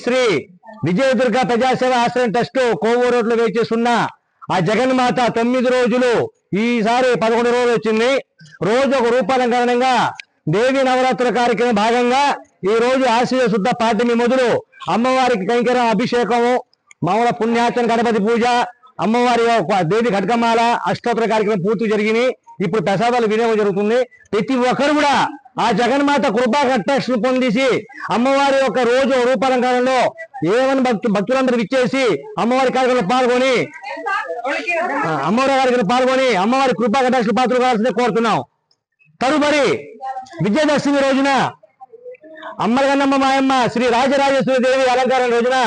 శ్రీ విజయదుర్గ ప్రజాసేవ ఆశ్రయం ట్రస్ట్ కోవూరు రోడ్లో వేచేస్తున్న ఆ జగన్మాత 9 రోజులు ఈసారి 11 రోజులు వచ్చింది. రోజు ఒక రూపాలంకరణంగా దేవి నవరాత్రుల కార్యక్రమం భాగంగా ఈ రోజు ఆశ్వయుజ శుద్ధ పాడ్యమి మొదలు అమ్మవారికి కైంకర్యం అభిషేకము, మామూలు పుణ్యార్చన, గణపతి పూజ, అమ్మవారి దేవి ఘటకమాల, అష్టోత్తర కార్యక్రమం పూర్తి జరిగినాయి. ఇప్పుడు ప్రసాదాలు వినియోగం జరుగుతుంది. ప్రతి ఒక్కరు కూడా ఆ జగన్మాత కృపా కటాక్షను పొందేసి అమ్మవారి యొక్క రోజు రూపాలంకరణలో ఏమని భక్తులందరూ ఇచ్చేసి అమ్మవారి కార్యక్రమంలో పాల్గొని అమ్మవారి కృపా కటాక్ష పాత్రలు కావాల్సిందే కోరుతున్నాం. తదుపరి విజయదశమి రోజున అమ్మలగన్నమ్మ మాయమ్మ శ్రీ రాజరాజేశ్వరి దేవి అలంకారం రోజున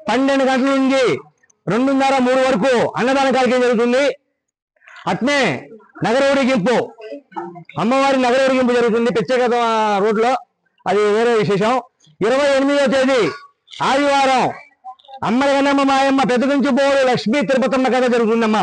12 గంటల నుంచి 2:30-3 వరకు అన్నదాన కార్యక్రమం జరుగుతుంది. అట్నే నగర ఊరేగింపు, అమ్మవారి నగర ఊరేగింపు జరుగుతుంది ప్రత్యేక రోడ్లో, అది వేరే విశేషం. 28వ తేదీ ఆదివారం అమ్మలగన్నమ్మ మాయమ్మ పెద్దగుంచి పోడు లక్ష్మీ తిరుపతమ్మ కథ జరుగుతుందమ్మా.